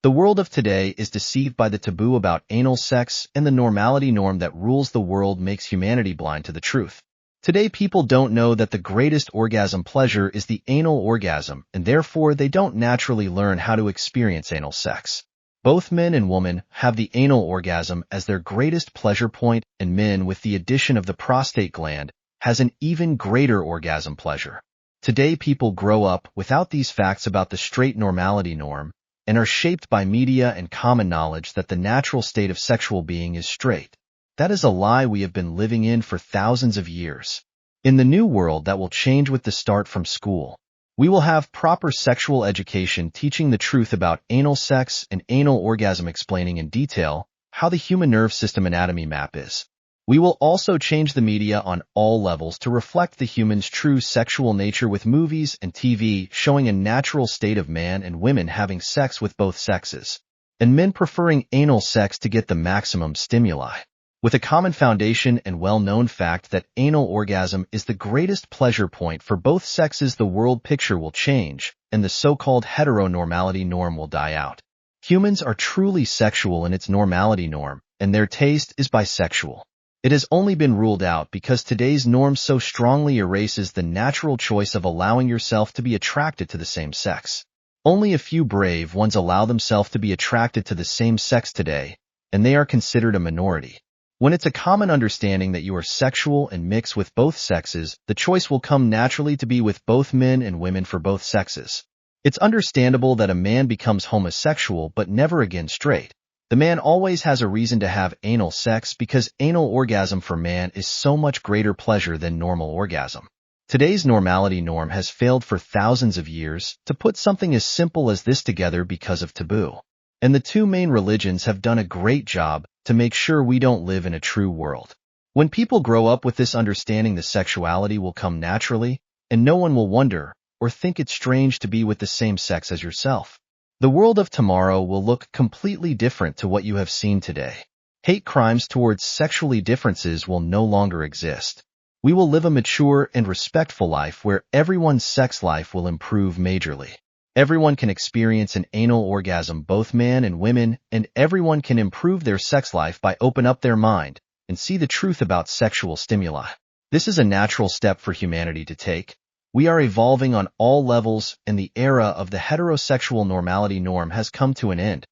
The world of today is deceived by the taboo about anal sex, and the normality norm that rules the world makes humanity blind to the truth. Today people don't know that the greatest orgasm pleasure is the anal orgasm, and therefore they don't naturally learn how to experience anal sex. Both men and women have the anal orgasm as their greatest pleasure point, and men, with the addition of the prostate gland, has an even greater orgasm pleasure. Today people grow up without these facts about the straight normality norm, and are shaped by media and common knowledge that the natural state of sexual being is straight. That is a lie we have been living in for thousands of years. In the new world that will change with the start from school, we will have proper sexual education teaching the truth about anal sex and anal orgasm, explaining in detail how the human nerve system anatomy map is. We will also change the media on all levels to reflect the human's true sexual nature, with movies and TV showing a natural state of man and women having sex with both sexes, and men preferring anal sex to get the maximum stimuli. With a common foundation and well-known fact that anal orgasm is the greatest pleasure point for both sexes, the world picture will change, and the so-called heteronormality norm will die out. Humans are truly sexual in its normality norm, and their taste is bisexual. It has only been ruled out because today's norm so strongly erases the natural choice of allowing yourself to be attracted to the same sex. Only a few brave ones allow themselves to be attracted to the same sex today, and they are considered a minority. When it's a common understanding that you are sexual and mix with both sexes, the choice will come naturally to be with both men and women for both sexes. It's understandable that a man becomes homosexual but never again straight. The man always has a reason to have anal sex because anal orgasm for man is so much greater pleasure than normal orgasm. Today's normality norm has failed for thousands of years to put something as simple as this together because of taboo. And the two main religions have done a great job to make sure we don't live in a true world. When people grow up with this understanding, the sexuality will come naturally, and no one will wonder or think it's strange to be with the same sex as yourself. The world of tomorrow will look completely different to what you have seen today. Hate crimes towards sexually differences will no longer exist. We will live a mature and respectful life where everyone's sex life will improve majorly. Everyone can experience an anal orgasm, both man and women, and everyone can improve their sex life by open up their mind and see the truth about sexual stimuli. This is a natural step for humanity to take. We are evolving on all levels, and the era of the heterosexual normality norm has come to an end.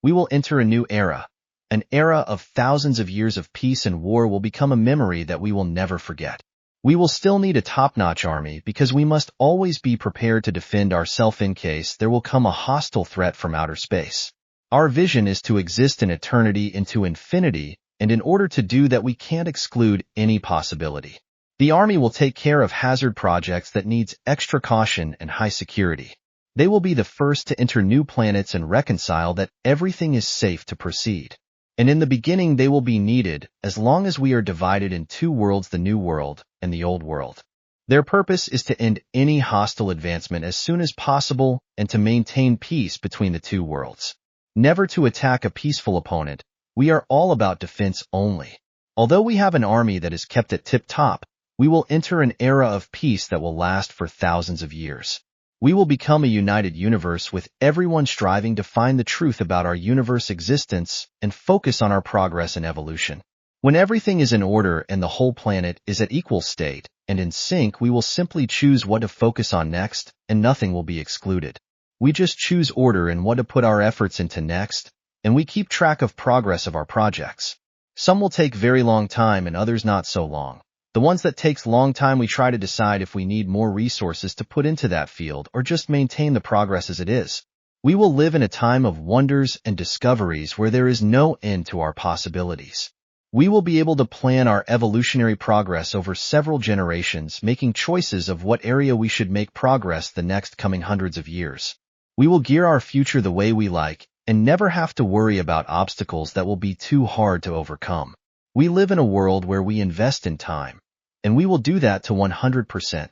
We will enter a new era. An era of thousands of years of peace and war will become a memory that we will never forget. We will still need a top-notch army because we must always be prepared to defend ourselves in case there will come a hostile threat from outer space. Our vision is to exist in eternity into infinity, and in order to do that we can't exclude any possibility. The Army will take care of hazard projects that needs extra caution and high security. They will be the first to enter new planets and reconcile that everything is safe to proceed. And in the beginning they will be needed as long as we are divided in two worlds, the new world and the old world. Their purpose is to end any hostile advancement as soon as possible and to maintain peace between the two worlds. Never to attack a peaceful opponent. We are all about defense only. Although we have an army that is kept at tip-top, we will enter an era of peace that will last for thousands of years. We will become a united universe with everyone striving to find the truth about our universe existence and focus on our progress and evolution. When everything is in order and the whole planet is at equal state and in sync, we will simply choose what to focus on next, and nothing will be excluded. We just choose order and what to put our efforts into next, and we keep track of progress of our projects. Some will take very long time and others not so long. The ones that takes long time, we try to decide if we need more resources to put into that field or just maintain the progress as it is. We will live in a time of wonders and discoveries where there is no end to our possibilities. We will be able to plan our evolutionary progress over several generations, making choices of what area we should make progress the next coming hundreds of years. We will gear our future the way we like and never have to worry about obstacles that will be too hard to overcome. We live in a world where we invest in time, and we will do that to 100%.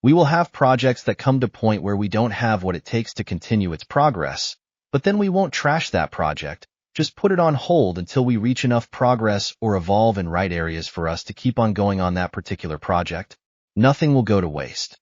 We will have projects that come to a point where we don't have what it takes to continue its progress, but then we won't trash that project, just put it on hold until we reach enough progress or evolve in right areas for us to keep on going on that particular project. Nothing will go to waste.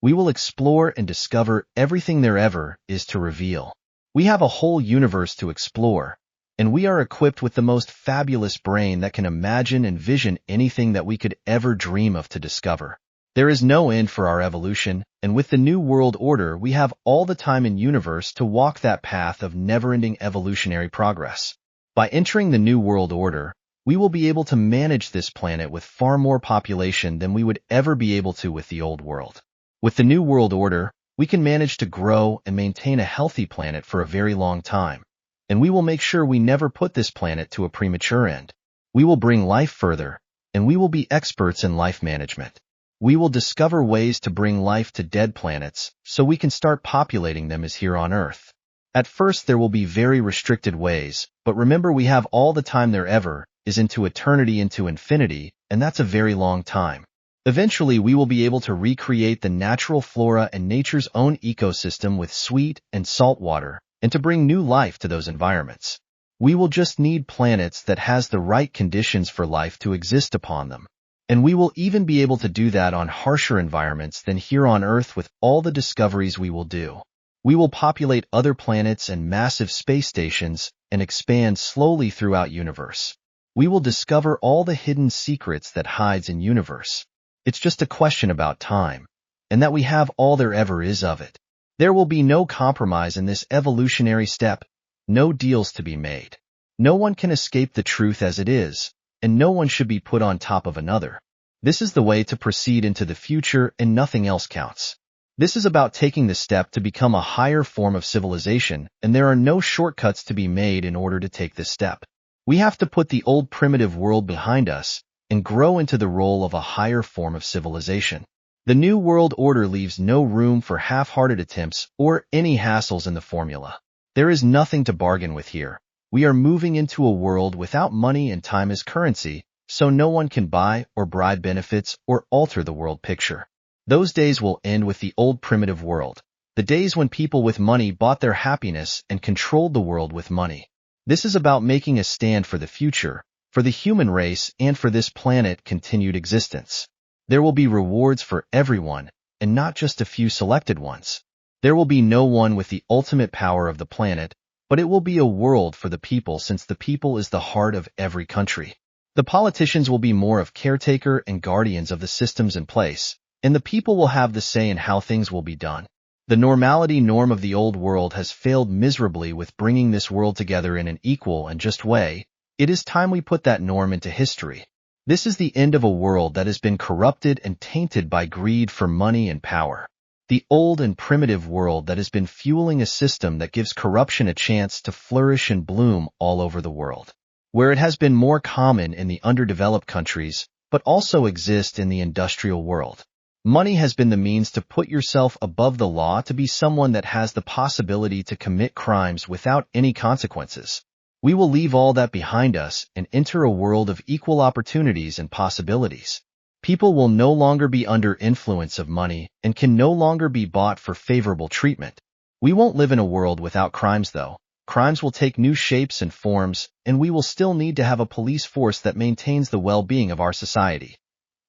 We will explore and discover everything there ever is to reveal. We have a whole universe to explore, and we are equipped with the most fabulous brain that can imagine and vision anything that we could ever dream of to discover. There is no end for our evolution, and with the New World Order, we have all the time in universe to walk that path of never-ending evolutionary progress. By entering the New World Order, we will be able to manage this planet with far more population than we would ever be able to with the Old World. With the New World Order, we can manage to grow and maintain a healthy planet for a very long time, and we will make sure we never put this planet to a premature end. We will bring life further, and we will be experts in life management. We will discover ways to bring life to dead planets so we can start populating them as here on Earth. At first there will be very restricted ways, but remember we have all the time there ever is into eternity, into infinity, and that's a very long time. Eventually we will be able to recreate the natural flora and nature's own ecosystem with sweet and salt water, and to bring new life to those environments. We will just need planets that has the right conditions for life to exist upon them. And we will even be able to do that on harsher environments than here on Earth with all the discoveries we will do. We will populate other planets and massive space stations and expand slowly throughout universe. We will discover all the hidden secrets that hides in universe. It's just a question about time, and that we have all there ever is of it. There will be no compromise in this evolutionary step, no deals to be made. No one can escape the truth as it is, and no one should be put on top of another. This is the way to proceed into the future, and nothing else counts. This is about taking the step to become a higher form of civilization, and there are no shortcuts to be made in order to take this step. We have to put the old primitive world behind us and grow into the role of a higher form of civilization. The New World Order leaves no room for half-hearted attempts or any hassles in the formula. There is nothing to bargain with here. We are moving into a world without money and time as currency, so no one can buy or bribe benefits or alter the world picture. Those days will end with the old primitive world, the days when people with money bought their happiness and controlled the world with money. This is about making a stand for the future, for the human race, and for this planet continued existence. There will be rewards for everyone, and not just a few selected ones. There will be no one with the ultimate power of the planet, but it will be a world for the people, since the people is the heart of every country. The politicians will be more of caretaker and guardians of the systems in place, and the people will have the say in how things will be done. The normality norm of the old world has failed miserably with bringing this world together in an equal and just way. It is time we put that norm into history. This is the end of a world that has been corrupted and tainted by greed for money and power. The old and primitive world that has been fueling a system that gives corruption a chance to flourish and bloom all over the world, where it has been more common in the underdeveloped countries, but also exist in the industrial world. Money has been the means to put yourself above the law, to be someone that has the possibility to commit crimes without any consequences. We will leave all that behind us and enter a world of equal opportunities and possibilities. People will no longer be under influence of money and can no longer be bought for favorable treatment. We won't live in a world without crimes, though. Crimes will take new shapes and forms, and we will still need to have a police force that maintains the well-being of our society.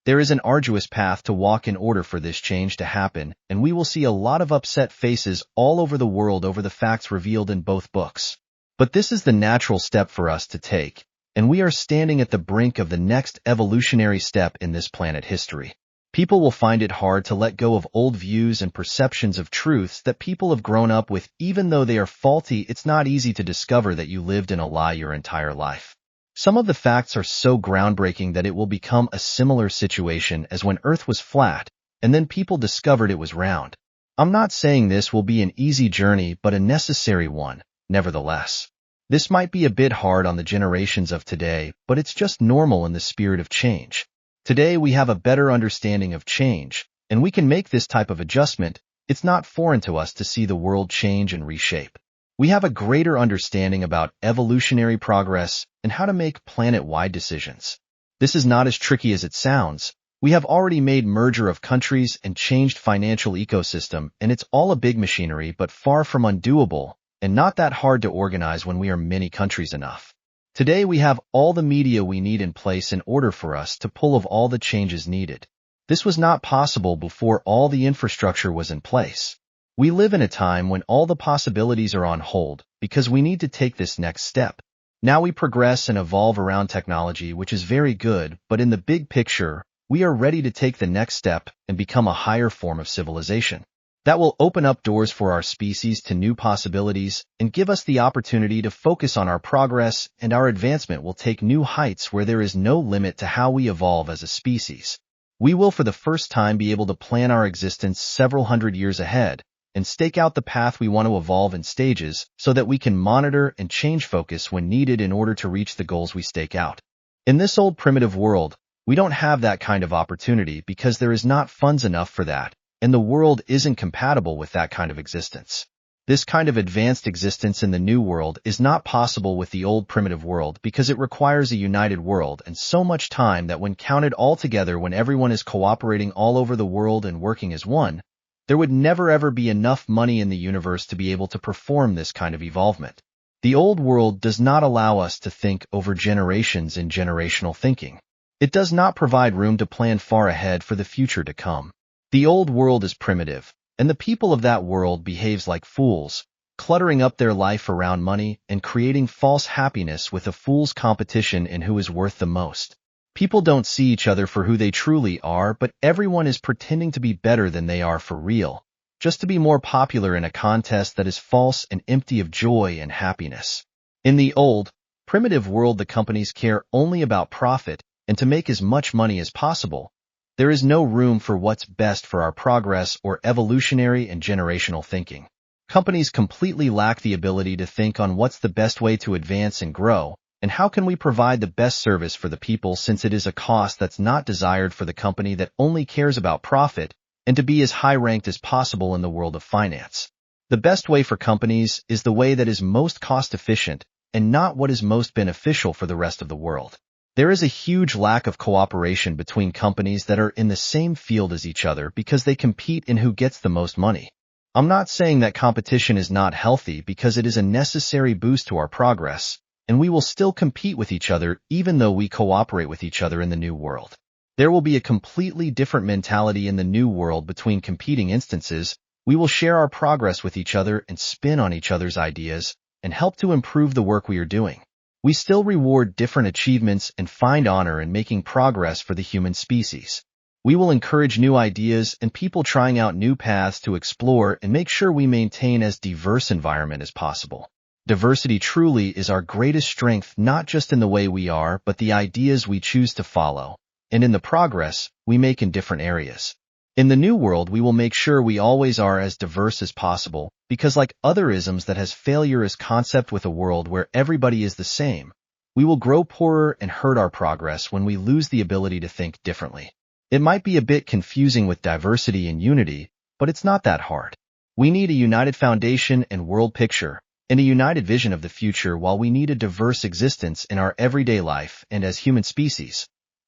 There is an arduous path to walk in order for this change to happen, and we will see a lot of upset faces all over the world over the facts revealed in both books. But this is the natural step for us to take, and we are standing at the brink of the next evolutionary step in this planet history. People will find it hard to let go of old views and perceptions of truths that people have grown up with. Even though they are faulty, it's not easy to discover that you lived in a lie your entire life. Some of the facts are so groundbreaking that it will become a similar situation as when Earth was flat, and then people discovered it was round. I'm not saying this will be an easy journey, but a necessary one, nevertheless. This might be a bit hard on the generations of today, but it's just normal in the spirit of change. Today we have a better understanding of change, and we can make this type of adjustment. It's not foreign to us to see the world change and reshape. We have a greater understanding about evolutionary progress and how to make planet-wide decisions. This is not as tricky as it sounds, We have already made merger of countries and changed financial ecosystem, and it's all a big machinery but far from undoable, and not that hard to organize when we are many countries enough. Today we have all the media we need in place in order for us to pull of all the changes needed. This was not possible before all the infrastructure was in place. We live in a time when all the possibilities are on hold because we need to take this next step. Now we progress and evolve around technology, which is very good, but in the big picture, we are ready to take the next step and become a higher form of civilization. That will open up doors for our species to new possibilities and give us the opportunity to focus on our progress, and our advancement will take new heights where there is no limit to how we evolve as a species. We will for the first time be able to plan our existence several hundred years ahead and stake out the path we want to evolve in stages so that we can monitor and change focus when needed in order to reach the goals we stake out. In this old primitive world, we don't have that kind of opportunity because there is not funds enough for that, and the world isn't compatible with that kind of existence. This kind of advanced existence in the new world is not possible with the old primitive world because it requires a united world and so much time that when counted all together, when everyone is cooperating all over the world and working as one, there would never ever be enough money in the universe to be able to perform this kind of evolvement. The old world does not allow us to think over generations in generational thinking. It does not provide room to plan far ahead for the future to come. The old world is primitive, and the people of that world behaves like fools, cluttering up their life around money and creating false happiness with a fool's competition in who is worth the most. People don't see each other for who they truly are, but everyone is pretending to be better than they are for real, just to be more popular in a contest that is false and empty of joy and happiness. In the old, primitive world, the companies care only about profit and to make as much money as possible. There is no room for what's best for our progress or evolutionary and generational thinking. Companies completely lack the ability to think on what's the best way to advance and grow, and how can we provide the best service for the people, since it is a cost that's not desired for the company that only cares about profit and to be as high-ranked as possible in the world of finance. The best way for companies is the way that is most cost-efficient and not what is most beneficial for the rest of the world. There is a huge lack of cooperation between companies that are in the same field as each other because they compete in who gets the most money. I'm not saying that competition is not healthy, because it is a necessary boost to our progress, and we will still compete with each other even though we cooperate with each other in the new world. There will be a completely different mentality in the new world between competing instances. We will share our progress with each other and spin on each other's ideas and help to improve the work we are doing. We still reward different achievements and find honor in making progress for the human species. We will encourage new ideas and people trying out new paths to explore and make sure we maintain as diverse environment as possible. Diversity truly is our greatest strength, not just in the way we are, but the ideas we choose to follow, and in the progress we make in different areas. In the new world, we will make sure we always are as diverse as possible, because like other isms that has failure as concept with a world where everybody is the same, we will grow poorer and hurt our progress when we lose the ability to think differently. It might be a bit confusing with diversity and unity, but it's not that hard. We need a united foundation and world picture, and a united vision of the future, while we need a diverse existence in our everyday life and as human species.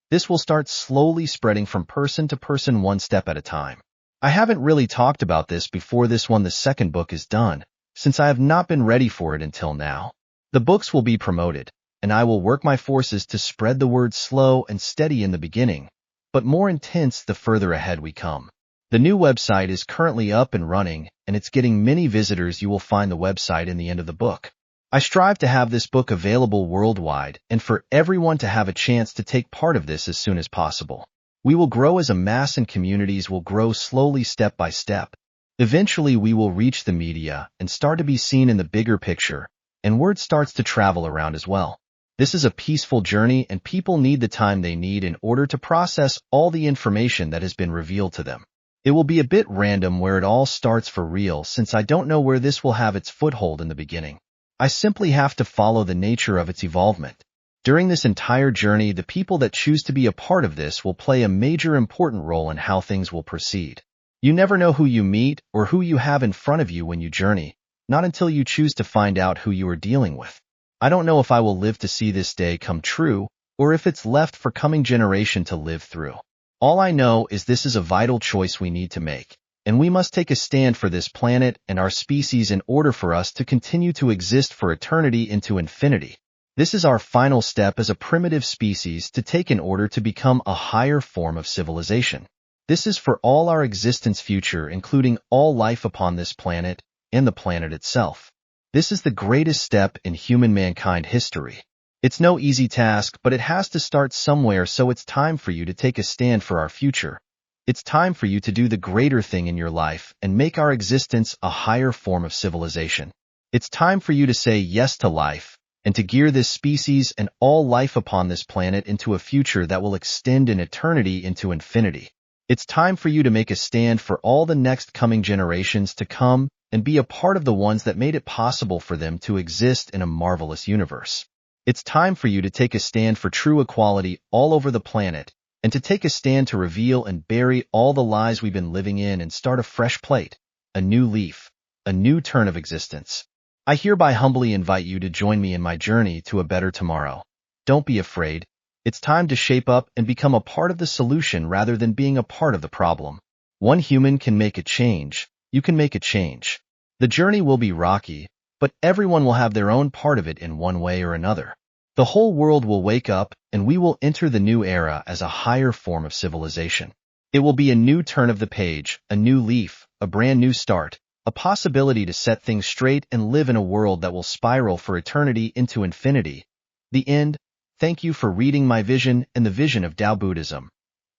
This will start slowly spreading from person to person, one step at a time. I haven't really talked about this before this one. The second book is done, since I have not been ready for it until now. The books will be promoted, and I will work my forces to spread the word, slow and steady in the beginning, but more intense the further ahead we come. The new website is currently up and running, and it's getting many visitors. You will find the website in the end of the book. I strive to have this book available worldwide and for everyone to have a chance to take part of this as soon as possible. We will grow as a mass, and communities will grow slowly, step by step. Eventually we will reach the media and start to be seen in the bigger picture, and word starts to travel around as well. This is a peaceful journey, and people need the time they need in order to process all the information that has been revealed to them. It will be a bit random where it all starts for real, since I don't know where this will have its foothold in the beginning. I simply have to follow the nature of its evolvement. During this entire journey, the people that choose to be a part of this will play a major important role in how things will proceed. You never know who you meet or who you have in front of you when you journey, not until you choose to find out who you are dealing with. I don't know if I will live to see this day come true, or if it's left for coming generation to live through. All I know is this is a vital choice we need to make, and we must take a stand for this planet and our species in order for us to continue to exist for eternity into infinity. This is our final step as a primitive species to take in order to become a higher form of civilization. This is for all our existence future, including all life upon this planet and the planet itself. This is the greatest step in human mankind history. It's no easy task, but it has to start somewhere, so it's time for you to take a stand for our future. It's time for you to do the greater thing in your life and make our existence a higher form of civilization. It's time for you to say yes to life and to gear this species and all life upon this planet into a future that will extend in eternity into infinity. It's time for you to make a stand for all the next coming generations to come and be a part of the ones that made it possible for them to exist in a marvelous universe. It's time for you to take a stand for true equality all over the planet and to take a stand to reveal and bury all the lies we've been living in and start a fresh plate, a new leaf, a new turn of existence. I hereby humbly invite you to join me in my journey to a better tomorrow. Don't be afraid. It's time to shape up and become a part of the solution rather than being a part of the problem. One human can make a change. You can make a change. The journey will be rocky, but everyone will have their own part of it in one way or another. The whole world will wake up, and we will enter the new era as a higher form of civilization. It will be a new turn of the page, a new leaf, a brand new start, a possibility to set things straight and live in a world that will spiral for eternity into infinity. The end. Thank you for reading my vision and the vision of Dao Buddhism.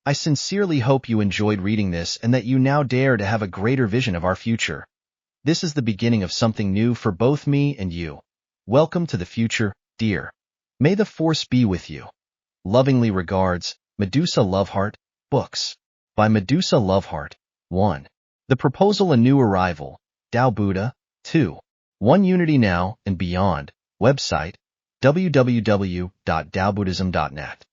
I sincerely hope you enjoyed reading this and that you now dare to have a greater vision of our future. This is the beginning of something new for both me and you. Welcome to the future, dear. May the Force be with you. Lovingly regards, Medusa Loveheart, Books. By Medusa Loveheart. 1. The Proposal, a New Arrival, Dao Buddha. 2. One Unity Now and Beyond. Website, www.daobuddhism.net.